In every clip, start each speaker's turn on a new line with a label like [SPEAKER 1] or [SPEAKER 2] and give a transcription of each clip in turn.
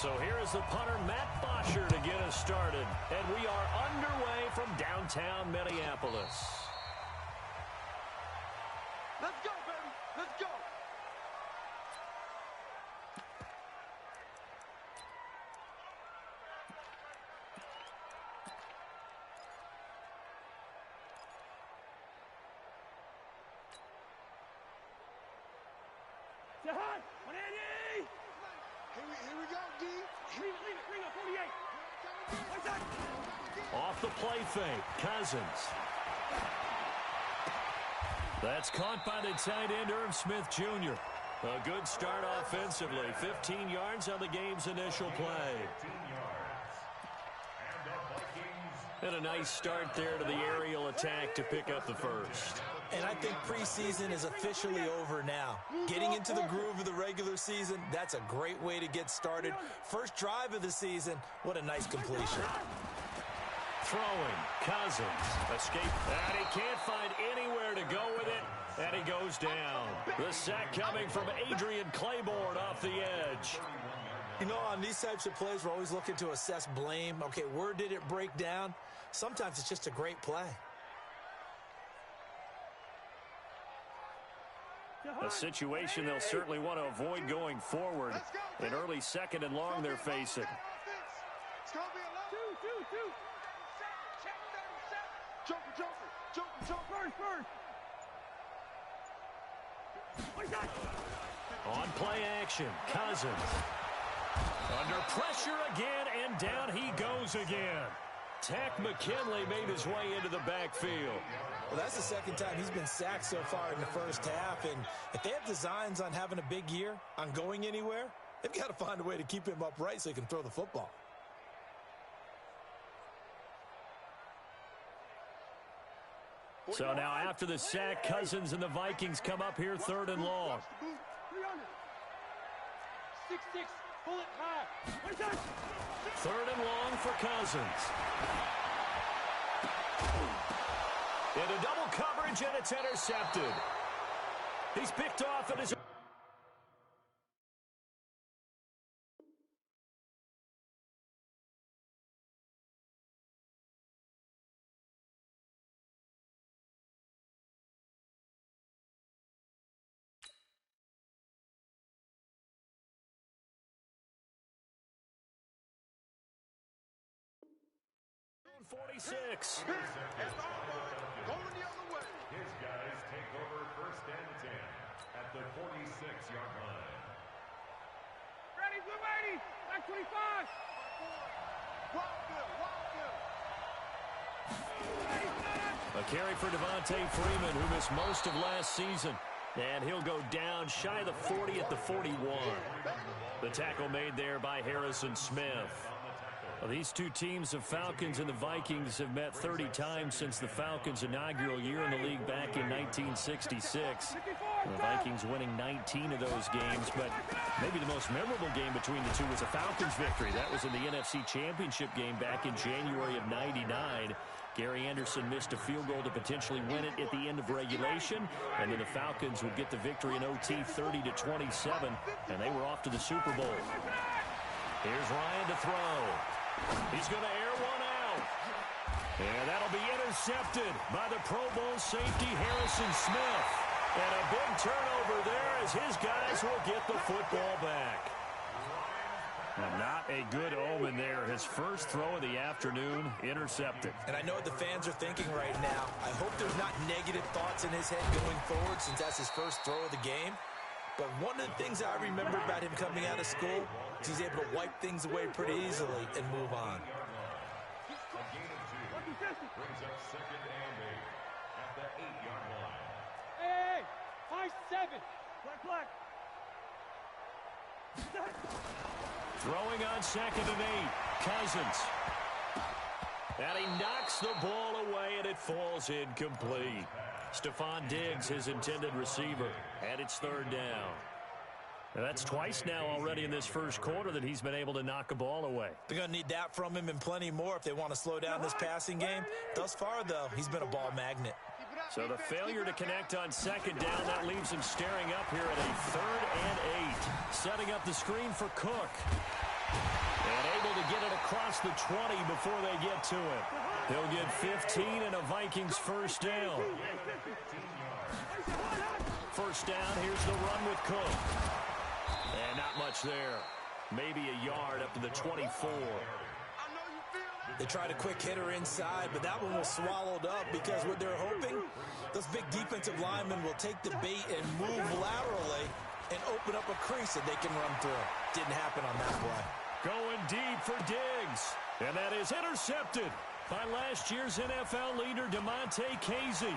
[SPEAKER 1] So here is the punter, Matt Bosher, to get us started. And we are underway from downtown Minneapolis.
[SPEAKER 2] Let's go, baby. Let's go. Here we go, D. Leave it, 48.
[SPEAKER 1] Off the play fake, Cousins. That's caught by the tight end, Irv Smith Jr. A good start offensively. 15 yards on the game's initial play. And a nice start there to the aerial attack to pick up the first.
[SPEAKER 3] And I think preseason is officially over now. Getting into the groove of the regular season, that's a great way to get started. First drive of the season, what a nice completion.
[SPEAKER 1] Throwing, Cousins, escape, and he can't find anywhere to go with it, and he goes down. The sack coming from Adrian Claiborne off the edge.
[SPEAKER 3] You know, on these types of plays, we're always looking to assess blame. Okay, where did it break down? Sometimes it's just a great play.
[SPEAKER 1] A situation they'll certainly want to avoid going forward. An early second and long they're facing.
[SPEAKER 2] It's going to be a long. Two. Joker. First.
[SPEAKER 1] On play action, Cousins. Under pressure again, and down he goes again. Tack McKinley made his way into the backfield.
[SPEAKER 3] Well, that's the second time he's been sacked so far in the first half, and if they have designs on having a big year, on going anywhere, they've got to find a way to keep him upright so he can throw the football.
[SPEAKER 1] So now after the sack, Cousins and the Vikings come up here third and long.
[SPEAKER 2] 6-6, pull it high.
[SPEAKER 1] Third and long for Cousins. Into double coverage, and it's intercepted. He's picked off at his... .46.
[SPEAKER 2] Going the other way.
[SPEAKER 4] His guys take over first and 10 at the 46-yard line.
[SPEAKER 2] Ready, blue 80, back 25. Wild.
[SPEAKER 1] A carry for Devontae Freeman, who missed most of last season. And he'll go down shy of the 40 at the 41. The tackle made there by Harrison Smith. Well, these two teams, the Falcons and the Vikings, have met 30 times since the Falcons' inaugural year in the league back in 1966. The Vikings winning 19 of those games, but maybe the most memorable game between the two was a Falcons victory. That was in the NFC Championship game back in January of '99. Gary Anderson missed a field goal to potentially win it at the end of regulation, and then the Falcons would get the victory in OT 30-27, and they were off to the Super Bowl. Here's Ryan to throw. He's going to air one out. And that'll be intercepted by the Pro Bowl safety Harrison Smith. And a big turnover there as his guys will get the football back. And not a good omen there. His first throw of the afternoon intercepted.
[SPEAKER 3] And I know what the fans are thinking right now. I hope there's not negative thoughts in his head going forward since that's his first throw of the game. But one of the things I remember about him coming out of school is he's able to wipe things away pretty easily and move on.
[SPEAKER 4] A gain of 2 brings up second and 8 at the 8-yard line.
[SPEAKER 2] Hey, high 7. Black.
[SPEAKER 1] Throwing on second and 8. Cousins. And he knocks the ball away, and it falls incomplete. Stephon Diggs, his intended receiver, and it's third down. Now that's twice now already in this first quarter that he's been able to knock a ball away.
[SPEAKER 3] They're going to need that from him and plenty more if they want to slow down this passing game. Thus far, though, he's been a ball magnet.
[SPEAKER 1] So the failure to connect on second down, that leaves him staring up here at a third and 8. Setting up the screen for Cook. And able to get it across the 20 before they get to it. They'll get 15 and a Vikings first down. First down, here's the run with Cook. And not much there. Maybe a yard up to the 24.
[SPEAKER 3] They tried a quick hitter inside, but that one was swallowed up because what they're hoping, those big defensive linemen will take the bait and move laterally and open up a crease that they can run through. Didn't happen on that play.
[SPEAKER 1] Going deep for Diggs. And that is intercepted by last year's NFL leader, DeMonte Casey.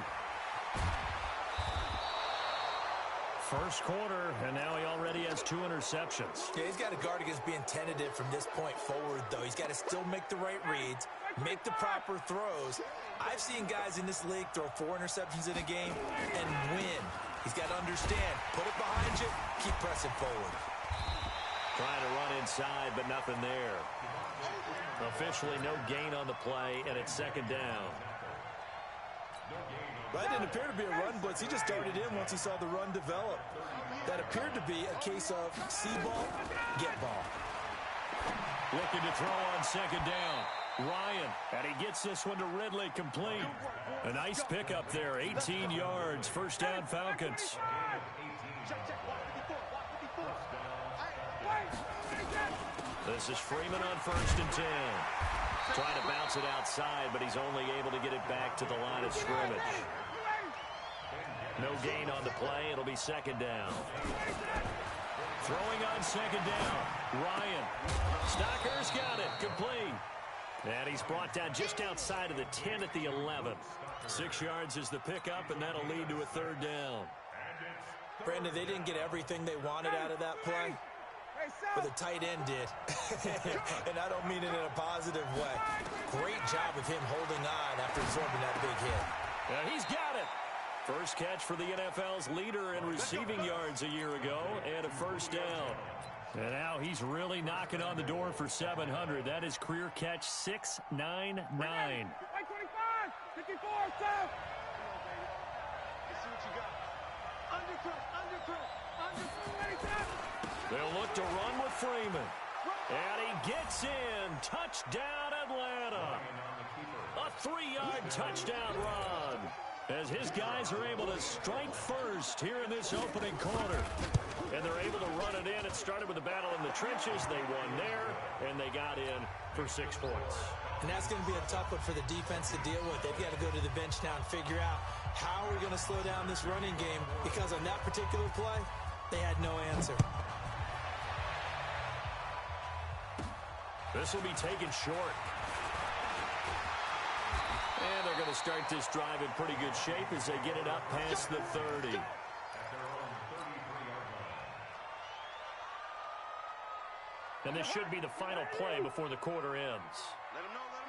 [SPEAKER 1] First quarter, and now he already has 2 interceptions.
[SPEAKER 3] Yeah, he's got to guard against being tentative from this point forward, though. He's got to still make the right reads, make the proper throws. I've seen guys in this league throw 4 interceptions in a game and win. He's got to understand, put it behind you, keep pressing forward.
[SPEAKER 1] Trying to run inside, but nothing there. Officially no gain on the play, and it's second down.
[SPEAKER 3] That didn't appear to be a run blitz. He just darted in once he saw the run develop. That appeared to be a case of see ball, get ball.
[SPEAKER 1] Looking to throw on second down. Ryan, and he gets this one to Ridley, complete. A nice pickup there, 18 yards, first down Falcons. This is Freeman on first and 10. Trying to bounce it outside, but he's only able to get it back to the line of scrimmage. No gain on the play. It'll be second down. Throwing on second down. Ryan. Stocker's got it. Complete. And he's brought down just outside of the 10 at the 11. 6 yards is the pickup, and that'll lead to a third down.
[SPEAKER 3] Brandon, they didn't get everything they wanted out of that play, but the tight end did. And I don't mean it in a positive way. Great job of him holding on after absorbing that big hit.
[SPEAKER 1] And he's got it. First catch for the NFL's leader in receiving yards a year ago, and a first down. And now he's really knocking on the door for 700. That is career catch 699.
[SPEAKER 2] 25, 54, south.
[SPEAKER 1] They'll look to run with Freeman. And he gets in. Touchdown, Atlanta. A 3-yard touchdown run. As his guys are able to strike first here in this opening quarter. And they're able to run it in. It started with a battle in the trenches. They won there, and they got in for 6 points.
[SPEAKER 3] And that's going to be a tough one for the defense to deal with. They've got to go to the bench now and figure out how we're going to slow down this running game, because on that particular play, they had no answer.
[SPEAKER 1] This will be taken short. And they're going to start this drive in pretty good shape as they get it up past the 30. And this should be the final play before the quarter ends.
[SPEAKER 2] Let him know. Let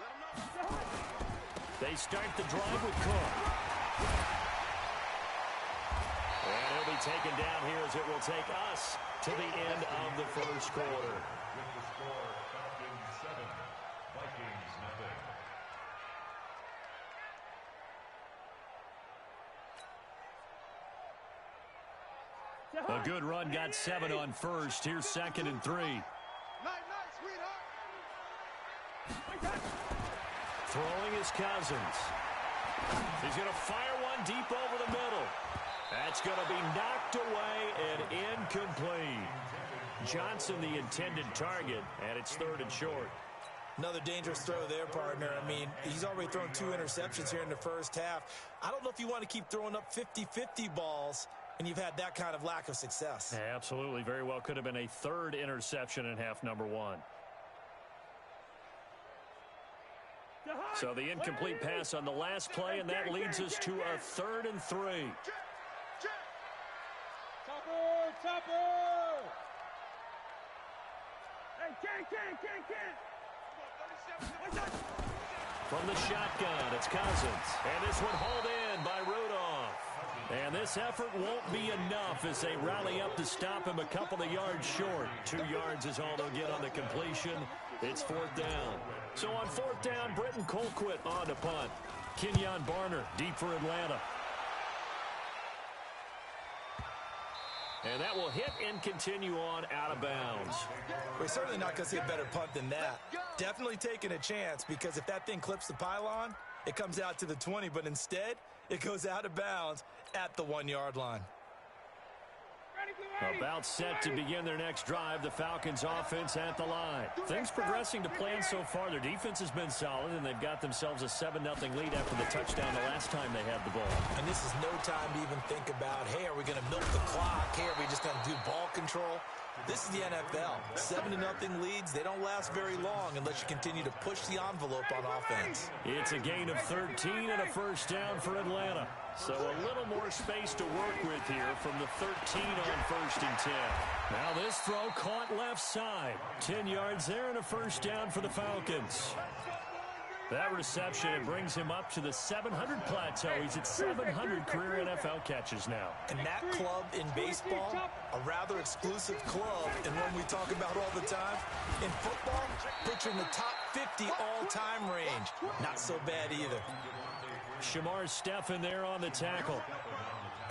[SPEAKER 2] him know.
[SPEAKER 1] They start the drive with Cook. And he'll be taken down here as it will take us to the end of the first quarter.
[SPEAKER 4] With the score, Falcons 7, Vikings nothing.
[SPEAKER 1] A good run, got 7 on first. Here's second and 3.
[SPEAKER 2] Night, sweetheart.
[SPEAKER 1] Throwing is Cousins. He's going to fire one deep over the middle. That's going to be knocked away and incomplete. Johnson, the intended target, and it's 3rd and short.
[SPEAKER 3] Another dangerous throw there, partner. I mean, he's already thrown 2 interceptions here in the first half. I don't know if you want to keep throwing up 50-50 balls, and you've had that kind of lack of success.
[SPEAKER 1] Yeah, absolutely. Very well could have been a 3rd interception in half number 1. So the incomplete pass on the last play, and that leads us to a 3rd and 3.
[SPEAKER 2] Topper! Hey, can't.
[SPEAKER 1] From the shotgun, it's Cousins. And this one hauled in by Rudolph. And this effort won't be enough as they rally up to stop him a couple of yards short. 2 yards is all they'll get on the completion. It's 4th down. So on 4th down, Britton Colquitt on to punt. Kenyon Barner deep for Atlanta. And that will hit and continue on out of bounds.
[SPEAKER 3] We're certainly not going to see a better punt than that. Definitely taking a chance, because if that thing clips the pylon, it comes out to the 20, but instead it goes out of bounds at the 1-yard line.
[SPEAKER 1] About set to begin their next drive, the Falcons offense at the line. Things progressing to plan so far. Their defense has been solid, and they've got themselves a 7-0 lead after the touchdown the last time they had the ball.
[SPEAKER 3] And this is no time to even think about, hey, are we going to milk the clock? Hey, are we just going to do ball control? This is the NFL. 7-0 leads, they don't last very long unless you continue to push the envelope on offense.
[SPEAKER 1] It's a gain of 13 and a first down for Atlanta. So a little more space to work with here from the 13 on 1st and 10. Now this throw caught left side. 10 yards there and a first down for the Falcons. That reception, it brings him up to the 700 plateau. He's at 700 career NFL catches now.
[SPEAKER 3] And that club in baseball, a rather exclusive club, and one we talk about all the time. In football, puts you in the top 50 all-time range. Not so bad either.
[SPEAKER 1] Shamar Stephen there on the tackle.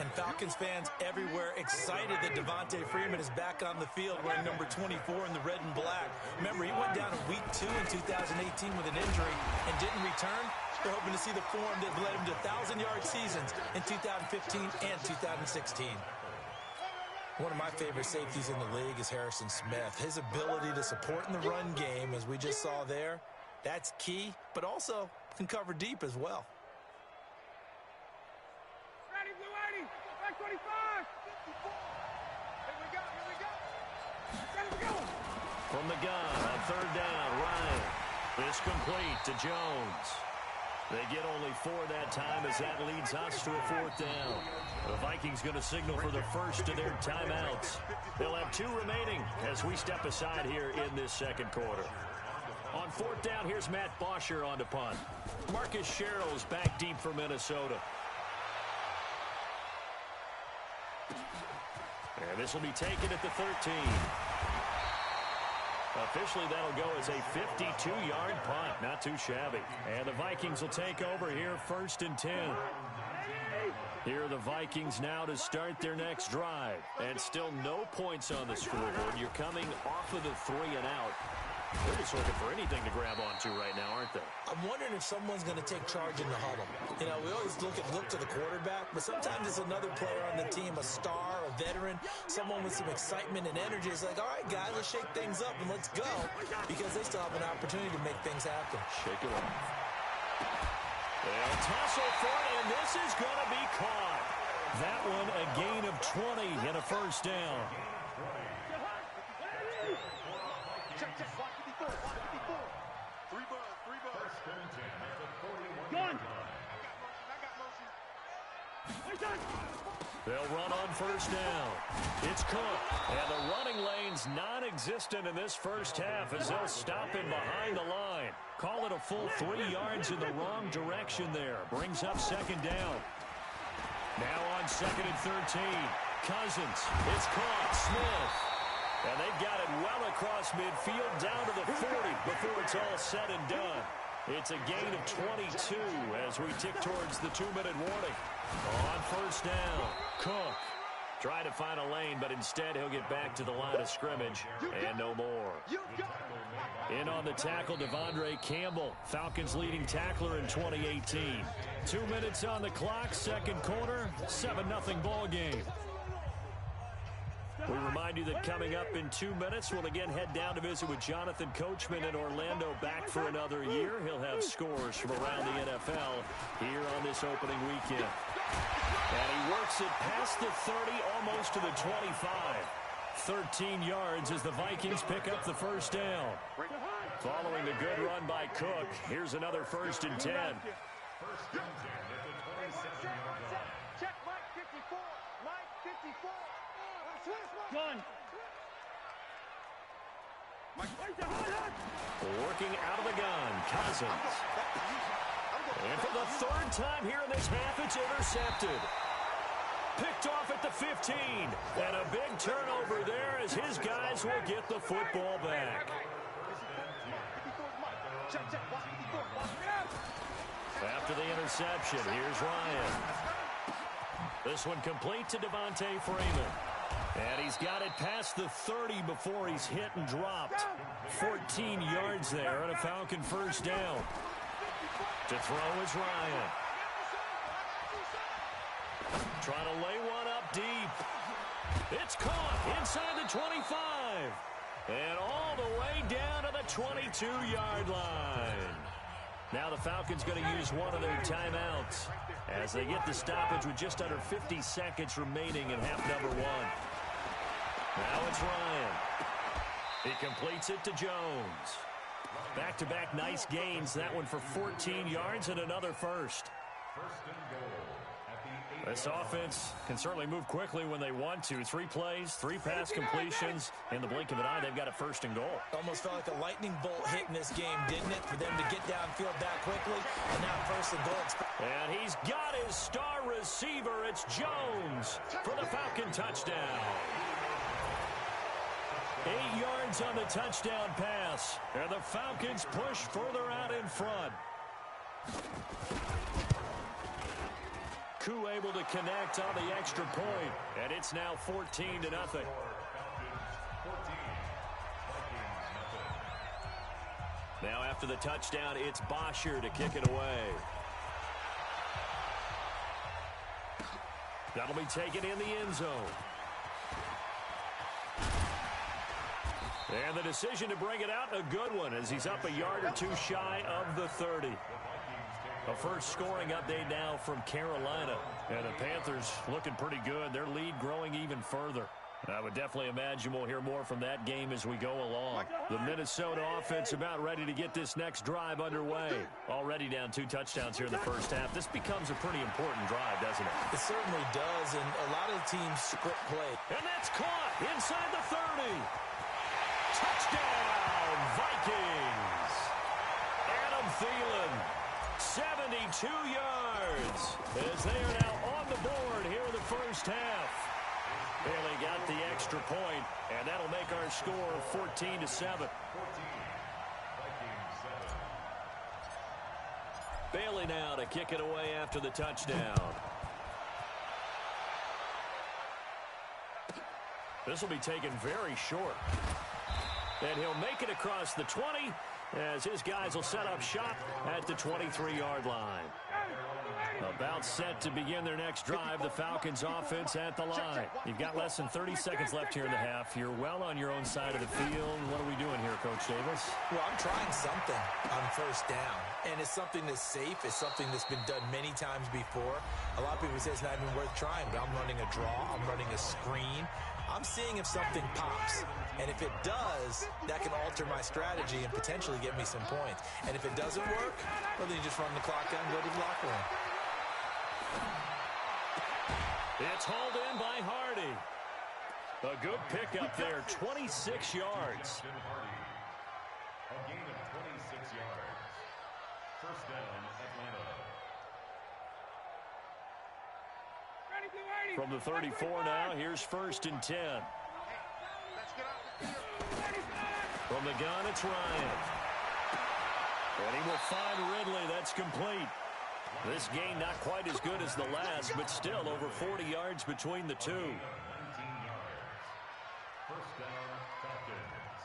[SPEAKER 3] And Falcons fans everywhere excited that Devontae Freeman is back on the field wearing number 24 in the red and black. Remember, he went down in week 2 in 2018 with an injury and didn't return. They're hoping to see the form that led him to 1,000-yard seasons in 2015 and 2016. One of my favorite safeties in the league is Harrison Smith. His ability to support in the run game, as we just saw there, that's key, but also can cover deep as well.
[SPEAKER 2] Back 25. Here we go.
[SPEAKER 1] From the gun on 3rd down, Ryan. This complete to Jones. They get only 4 that time as that leads us to a 4th down. The Vikings going to signal for the first of their timeouts. They'll have 2 remaining as we step aside here in this second quarter. On 4th down, here's Matt Bosher on to punt. Marcus Sherrill's back deep for Minnesota. And this will be taken at the 13. Officially, that'll go as a 52-yard punt. Not too shabby. And the Vikings will take over here 1st and 10. Here are the Vikings now to start their next drive. And still no points on the scoreboard. You're coming off of the 3 and out. They're just looking for anything to grab onto right now, aren't they?
[SPEAKER 3] I'm wondering if someone's going to take charge in the huddle. You know, we always look to the quarterback, but sometimes it's another player on the team, a star, a veteran, someone with some excitement and energy. It's like, all right, guys, let's shake things up and let's go, because they still have an opportunity to make things happen.
[SPEAKER 1] Shake it up. They'll tussle for it, and this is going to be caught. That one a gain of 20 and a first down. They'll run on 1st down. It's Cook. And the running lane's non-existent in this first half as they'll stop him behind the line. Call it a full 3 yards in the wrong direction there. Brings up 2nd down. Now on 2nd and 13. Cousins. It's caught. Smith. And they've got it well across midfield down to the 40 before it's all said and done. It's a gain of 22 as we tick towards the 2-minute warning. On 1st down, Cook trying to find a lane, but instead he'll get back to the line of scrimmage and no more. In on the tackle, Devondre Campbell, Falcons leading tackler in 2018. 2 minutes on the clock, second quarter, 7-0 ball game. We remind you that coming up in 2 minutes, we'll again head down to visit with Jonathan Coachman in Orlando, back for another year. He'll have scores from around the NFL here on this opening weekend. And he works it past the 30, almost to the 25. 13 yards as the Vikings pick up the first down. Following the good run by Cook, here's another 1st and 10.
[SPEAKER 2] Check Mike 54. Mike 54. Gun.
[SPEAKER 1] Working out of the gun, Cousins. And for the 3rd time here in this half, it's intercepted. Picked off at the 15. And a big turnover there as his guys will get the football back. After the interception, here's Ryan. This one complete to Devontae Freeman. And he's got it past the 30 before he's hit and dropped. 14 yards there and a Falcon first down. To throw is Ryan. Trying to lay one up deep. It's caught inside the 25. And all the way down to the 22-yard line. Now the Falcons going to use one of their timeouts as they get the stoppage with just under 50 seconds remaining in half number one. Now it's Ryan. He completes it to Jones. Back-to-back nice gains. That one for 14 yards and another first. This offense can certainly move quickly when they want to. 3 plays, 3 pass completions. In the blink of an eye, they've got a first and goal.
[SPEAKER 3] Almost felt like a lightning bolt hit in this game, didn't it? For them to get downfield that quickly. And now first and goal.
[SPEAKER 1] And he's got his star receiver. It's Jones for the Falcon touchdown. 8 yards on the touchdown pass. And the Falcons push further out in front. Koo able to connect on the extra point, and it's now 14-0. Now after the touchdown, it's Bosher to kick it away. That'll be taken in the end zone. And the decision to bring it out, a good one, as he's up a yard or 2 shy of the 30. A first scoring update now from Carolina. And the Panthers looking pretty good. Their lead growing even further. I would definitely imagine we'll hear more from that game as we go along. The Minnesota offense about ready to get this next drive underway. Already down 2 touchdowns here in the first half. This becomes a pretty important drive, doesn't it?
[SPEAKER 3] It certainly does, and a lot of teams script play.
[SPEAKER 1] And that's caught inside the 30. Touchdown, Vikings. Adam Thielen. 72 yards as they are now on the board here in the first half. Bailey got the extra point, and that'll make our score 14-7. Bailey now to kick it away after the touchdown. This will be taken very short. And he'll make it across the 20 as his guys will set up shop at the 23-yard line. About set to begin their next drive, the Falcons offense at the line. You've got less than 30 seconds left here in the half. You're well on your own side of the field. What are we doing here, Coach Davis?
[SPEAKER 3] Well, I'm trying something on first down, and it's something that's safe. It's something that's been done many times before. A lot of people say it's not even worth trying, but I'm running a draw. I'm running a screen. I'm seeing if something pops. And if it does, that can alter my strategy and potentially get me some points. And if it doesn't work, well, then you just run the clock down and go to the locker room.
[SPEAKER 1] It's hauled in by Hardy. A good pickup there, 26 yards.
[SPEAKER 4] A gain of 26 yards. First down, Atlanta.
[SPEAKER 1] From the 34 now, here's first and 10. From the gun, it's Ryan. And he will find Ridley. That's complete. This gain not quite as good as the last, but still over 40 yards between the two. 19
[SPEAKER 4] yards. First down, Falcons.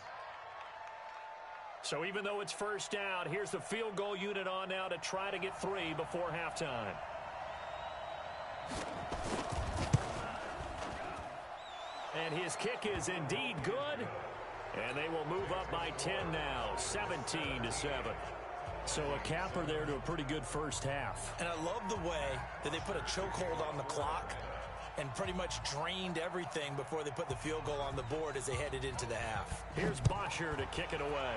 [SPEAKER 1] So even though it's first down, here's the field goal unit on now to try to get 3 before halftime. And his kick is indeed good. And they will move up by 10 now, 17-7. So a capper there to a pretty good first half.
[SPEAKER 3] And I love the way that they put a chokehold on the clock and pretty much drained everything before they put the field goal on the board as they headed into the half.
[SPEAKER 1] Here's Bosher to kick it away.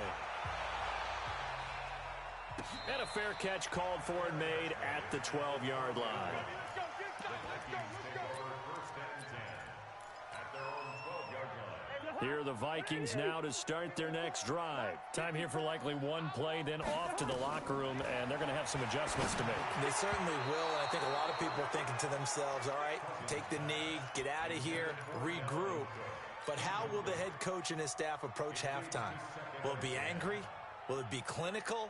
[SPEAKER 1] And a fair catch called for and made at the 12-yard line. Here are the Vikings now to start their next drive. Time here for likely one play, then off to the locker room, and they're going to have some adjustments to make.
[SPEAKER 3] They certainly will, and I think a lot of people are thinking to themselves, all right, take the knee, get out of here, regroup. But how will the head coach and his staff approach halftime? Will it be angry? Will it be clinical?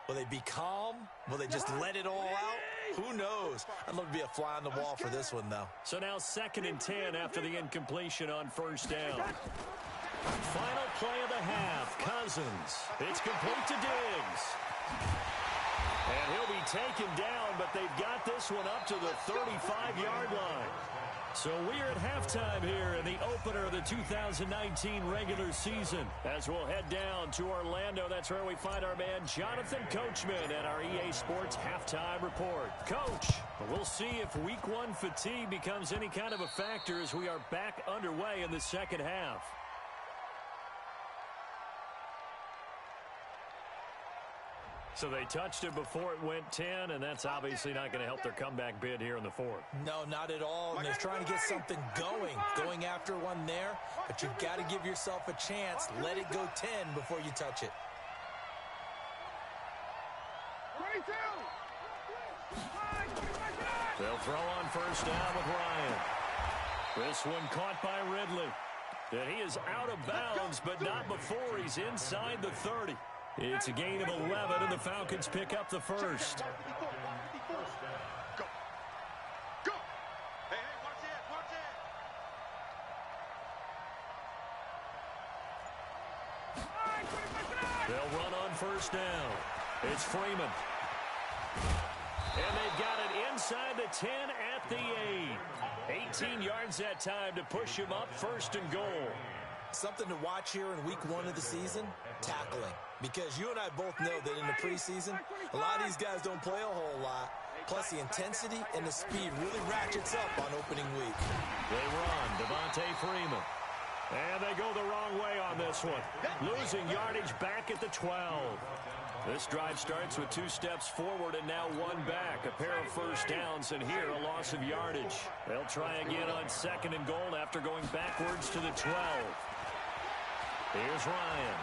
[SPEAKER 3] Will they be calm? Will they just let it all out? Who knows? I'd love to be a fly on the wall for this one, though.
[SPEAKER 1] So now 2nd and 10 after the incompletion on 1st down. Final play of the half. Cousins. It's complete to Diggs. And he'll be taken down, but they've got this one up to the 35-yard line. So we're at halftime here in the opener of the 2019 regular season. As we'll head down to Orlando, that's where we find our man Jonathan Coachman at our EA Sports Halftime Report. Coach, we'll see if Week 1 fatigue becomes any kind of a factor as we are back underway in the second half. So they touched it before it went 10, and that's obviously not going to help their comeback bid here in the 4th.
[SPEAKER 3] No, not at all. And they're trying to get something going after one there. But you've got to give yourself a chance. Let it go 10 before you touch it.
[SPEAKER 2] 22.
[SPEAKER 1] They'll throw on 1st down with Ryan. This one caught by Ridley. And he is out of bounds, but not before he's inside the 30. It's a gain of 11, and the Falcons pick up the first.
[SPEAKER 2] Go. Go. Hey, watch it, watch it.
[SPEAKER 1] They'll run on 1st down. It's Freeman. And they've got it inside the 10 at the 8. 18 yards that time to push him up 1st and goal.
[SPEAKER 3] Something to watch here in Week 1 of the season, tackling. Because you and I both know that in the preseason, a lot of these guys don't play a whole lot. Plus, the intensity and the speed really ratchets up on opening week.
[SPEAKER 1] They run, Devontae Freeman. And they go the wrong way on this one. Losing yardage back at the 12. This drive starts with 2 steps forward and now 1 back. A pair of 1st downs, and here a loss of yardage. They'll try again on 2nd and goal after going backwards to the 12. Here's Ryan.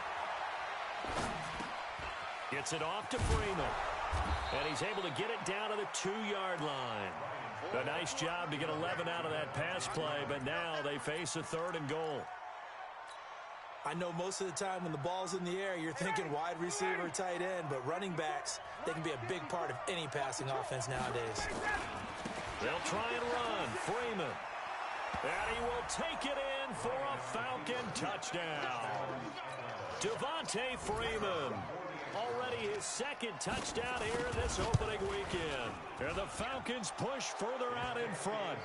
[SPEAKER 1] Gets it off to Freeman. And he's able to get it down to the 2-yard line. A nice job to get 11 out of that pass play, but now they face a 3rd and goal.
[SPEAKER 3] I know most of the time when the ball's in the air, you're thinking wide receiver, tight end, but running backs, they can be a big part of any passing offense nowadays.
[SPEAKER 1] They'll try and run. Freeman. And he will take it in for a Falcon touchdown. Devontae Freeman. Already his 2nd touchdown here this opening weekend. And the Falcons push further out in front.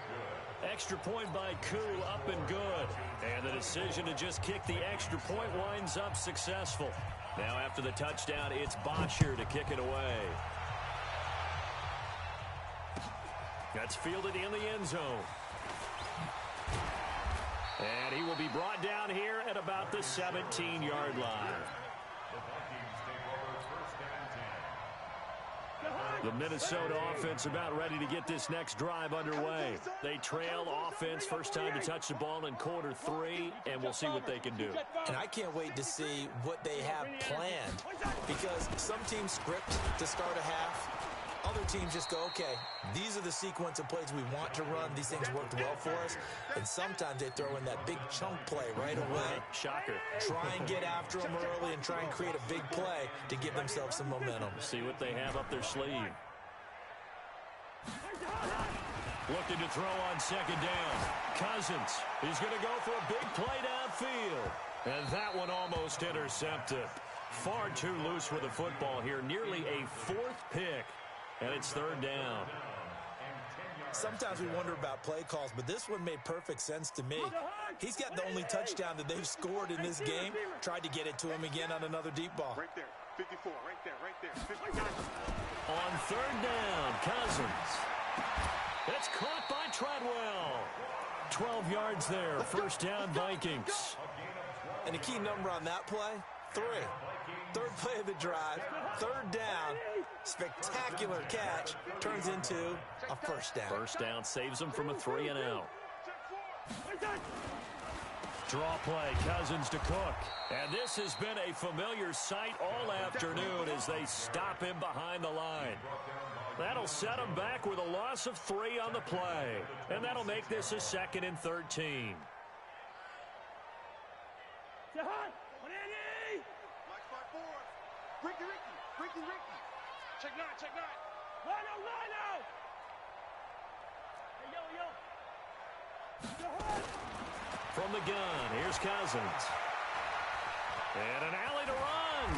[SPEAKER 1] Extra point by Koo, up and good. And the decision to just kick the extra point winds up successful. Now after the touchdown, it's Bosher to kick it away. That's fielded in the end zone. And he will be brought down here at about the 17-yard line. The Minnesota offense about ready to get this next drive underway. They trail offense first time to touch the ball in quarter 3, and we'll see what they can do.
[SPEAKER 3] And I can't wait to see what they have planned, because some teams script to start a half. Other teams just go, okay, these are the sequence of plays we want to run. These things worked well for us. And sometimes they throw in that big chunk play right away.
[SPEAKER 1] Shocker.
[SPEAKER 3] Try and get after them early and try and create a big play to give themselves some momentum.
[SPEAKER 1] See what they have up their sleeve. Looking to throw on 2nd down. Cousins is going to go for a big play downfield. And that one almost intercepted. Far too loose with the football here. Nearly a 4th pick. And it's 3rd down.
[SPEAKER 3] Sometimes we wonder about play calls, but this one made perfect sense to me. He's got the only touchdown that they've scored in this game. Tried to get it to him again on another deep ball.
[SPEAKER 2] Right there. 54. Right there. 54.
[SPEAKER 1] On 3rd down, Cousins. It's caught by Treadwell. 12 yards there. 1st down, Vikings.
[SPEAKER 3] And the key number on that play, 3. 3rd play of the drive, 3rd down, spectacular catch, turns into a 1st down.
[SPEAKER 1] 1st down saves them from a 3 and out. Draw play, Cousins to Cook. And this has been a familiar sight all afternoon as they stop him behind the line. That'll set him back with a loss of 3 on the play. And that'll make this a 2nd and 13.
[SPEAKER 2] Ricky. Check 9.
[SPEAKER 1] From the gun, here's Cousins. And an alley to run.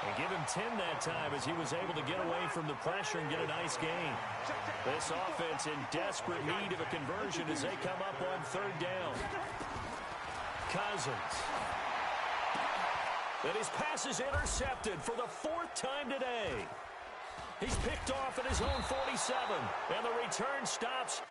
[SPEAKER 1] And give him 10 that time as he was able to get away from the pressure and get a nice gain. This offense in desperate need of a conversion as they come up on third down. Cousins. And his pass is intercepted for the 4th time today. He's picked off at his own 47, and the return stops.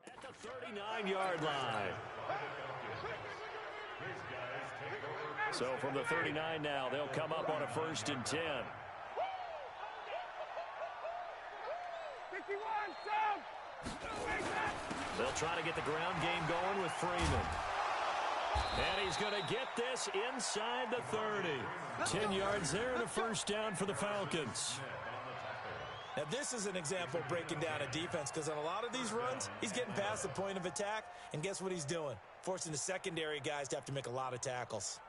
[SPEAKER 1] At the 39-yard line. So from the 39 now, they'll come up on a 1st and 10. They'll try to get the ground game going with Freeman. And he's going to get this inside the 30. 10 yards there and a 1st down for the Falcons.
[SPEAKER 3] Now, this is an example of breaking down a defense because on a lot of these runs, he's getting past the point of attack, and guess what he's doing? Forcing the secondary guys to have to make a lot of tackles.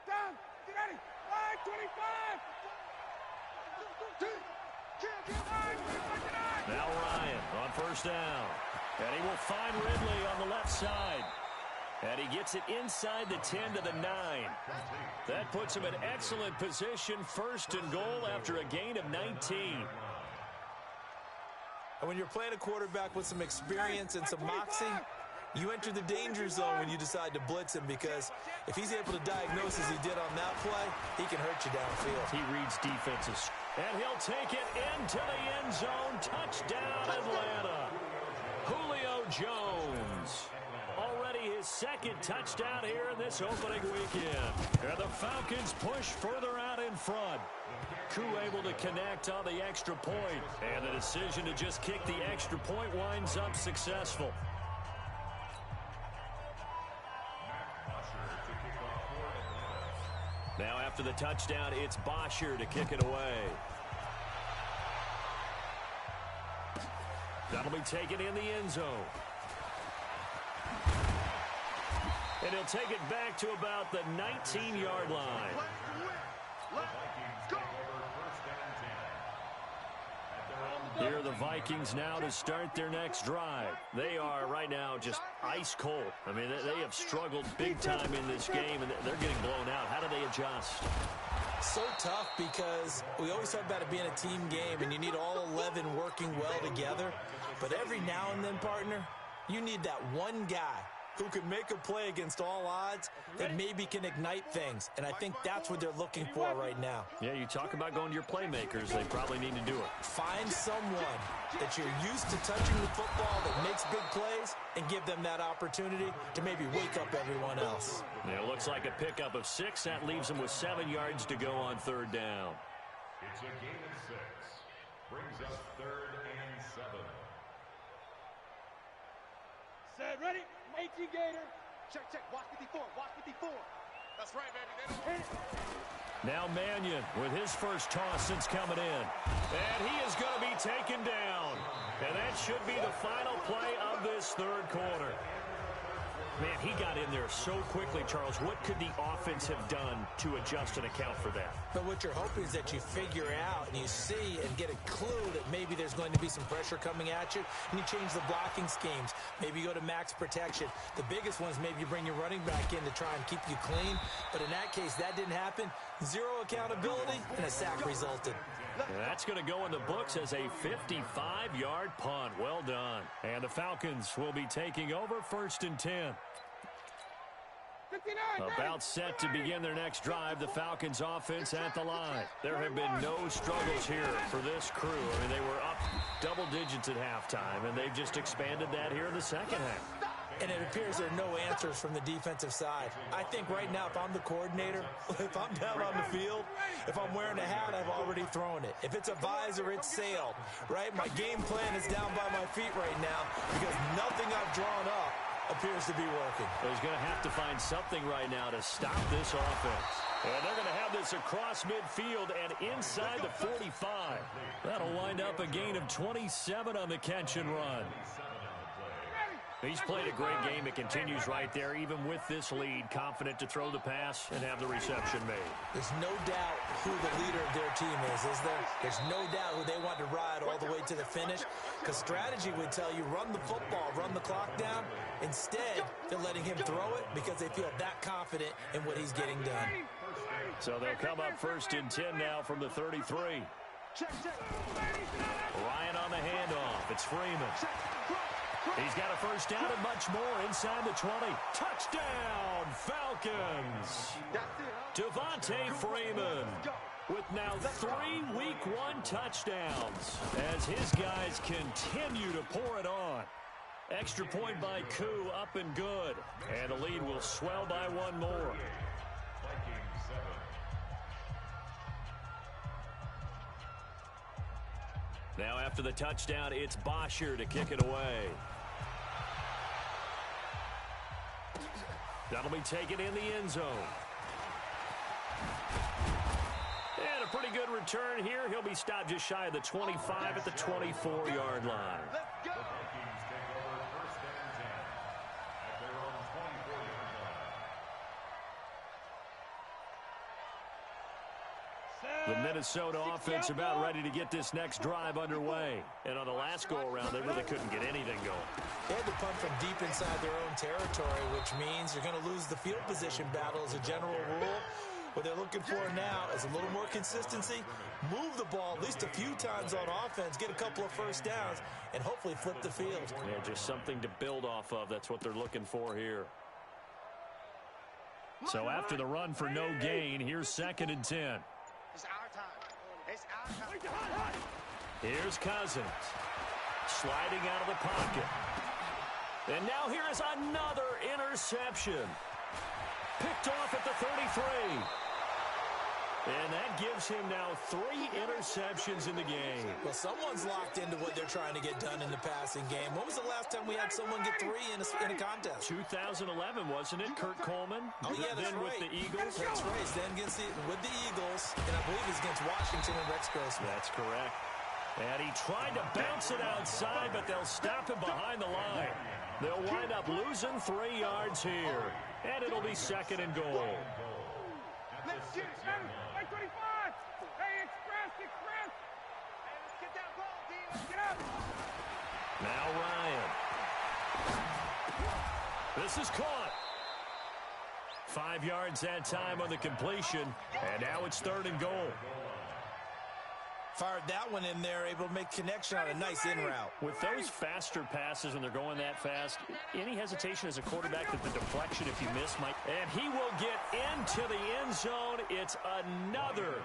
[SPEAKER 2] Down, get ready, line 25.
[SPEAKER 1] Now Ryan on 1st down. And he will find Ridley on the left side. And he gets it inside the 10 to the 9. That puts him in excellent position, 1st and goal after a gain of 19.
[SPEAKER 3] And when you're playing a quarterback with some experience and some moxie, you enter the danger zone when you decide to blitz him because if he's able to diagnose as he did on that play, he can hurt you downfield.
[SPEAKER 1] He reads defenses. And he'll take it into the end zone. Touchdown, Atlanta. Julio Jones. Already his 2nd touchdown here in this opening weekend. And the Falcons push further out in front. Koo able to connect on the extra point. And the decision to just kick the extra point winds up successful. Now after the touchdown, it's Bosher to kick it away. That'll be taken in the end zone. And he'll take it back to about the 19-yard line. Here are the Vikings now to start their next drive. They are right now just ice cold. I mean, they have struggled big time in this game, and they're getting blown out. How do they adjust?
[SPEAKER 3] So tough because we always talk about it being a team game, and you need all 11 working well together. But every now and then, partner, you need that one guy who can make a play against all odds that maybe can ignite things. And I think that's what they're looking for right now.
[SPEAKER 1] Yeah, you talk about going to your playmakers. They probably need to do it.
[SPEAKER 3] Find someone that you're used to touching the football that makes big plays and give them that opportunity to maybe wake up everyone else.
[SPEAKER 1] Yeah, it looks like a pickup of 6. That leaves them with 7 yards to go on 3rd down.
[SPEAKER 4] It's a gain of 6. Brings up 3rd and 7.
[SPEAKER 2] Set, ready? 18 Gator. Check, watch 54, watch 54. That's right, baby. They don't hit it.
[SPEAKER 1] Now Mannion with his first toss since coming in. And he is going to be taken down. And that should be the final play of this 3rd quarter. Man, he got in there so quickly, Charles. What could the offense have done to adjust and account for that?
[SPEAKER 3] But what you're hoping is that you figure out and you see and get a clue that maybe there's going to be some pressure coming at you, and you change the blocking schemes. Maybe you go to max protection. The biggest one is maybe you bring your running back in to try and keep you clean. But in that case, that didn't happen. 0 accountability, and a sack resulted.
[SPEAKER 1] And that's going to go in the books as a 55-yard punt. Well done. And the Falcons will be taking over 1st and 10. About set to begin their next drive, the Falcons offense at the line. There have been no struggles here for this crew. I mean, they were up double digits at halftime, and they've just expanded that here in the 2nd half.
[SPEAKER 3] And it appears there are no answers from the defensive side. I think right now, if I'm the coordinator, if I'm down on the field, if I'm wearing a hat, I've already thrown it. If it's a visor, it's sailed, right? My game plan is down by my feet right now because nothing I've drawn up appears to be working.
[SPEAKER 1] He's going to have to find something right now to stop this offense. And they're going to have this across midfield and inside the 45. That'll wind up a gain of 27 on the catch and run. He's played a great game. It continues right there, even with this lead, confident to throw the pass and have the reception made.
[SPEAKER 3] There's no doubt who the leader of their team is there? There's no doubt who they want to ride all the way to the finish, because strategy would tell you run the football, run the clock down. Instead, they're letting him throw it because they feel that confident in what he's getting done.
[SPEAKER 1] So they'll come up 1st and 10 now from the 33. Ryan on the handoff. It's Freeman. He's got a first down and much more inside the 20. Touchdown, Falcons. Devontae Freeman with now 3 Week 1 touchdowns as his guys continue to pour it on. Extra point by Koo, up and good. And the lead will swell by 1 more. Now after the touchdown, it's Bosher to kick it away. That'll be taken in the end zone. And a pretty good return here. He'll be stopped just shy of the 25 at the 24-yard line. The Minnesota offense about ready to get this next drive underway. And on the last go-around, they really couldn't get anything going.
[SPEAKER 3] They had to punt from deep inside their own territory, which means you're going to lose the field position battle as a general rule. What they're looking for now is a little more consistency, move the ball at least a few times on offense, get a couple of first downs, and hopefully flip the field.
[SPEAKER 1] Yeah, just something to build off of. That's what they're looking for here. So after the run for no gain, here's 2nd and 10.
[SPEAKER 2] It's our time. It's our time.
[SPEAKER 1] Here's Cousins. Sliding out of the pocket. And now here is another interception. Picked off at the 33. And that gives him now 3 interceptions in the game.
[SPEAKER 3] Well, someone's locked into what they're trying to get done in the passing game. When was the last time we had someone get 3 in a contest?
[SPEAKER 1] 2011, wasn't it? Kurt Coleman.
[SPEAKER 3] Oh, yeah, that's
[SPEAKER 1] then
[SPEAKER 3] right.
[SPEAKER 1] with the Eagles.
[SPEAKER 3] That's right. Then with the Eagles, and I believe it's against Washington and Rex Grossman.
[SPEAKER 1] That's correct. And he tried to bounce it outside, but they'll stop him behind the line. They'll wind up losing 3 yards here. And it'll be 2nd and goal.
[SPEAKER 2] Let's get it. Hey, 25. Hey, express. Hey, let's get that ball, D. Let's get up.
[SPEAKER 1] Now Ryan. This is caught. 5 yards that time on the completion. And now it's 3rd and goal.
[SPEAKER 3] Fired that one in there, able to make connection on a nice in route.
[SPEAKER 1] With those faster passes when they're going that fast, any hesitation as a quarterback that the deflection, if you miss, might... And he will get into the end zone. It's another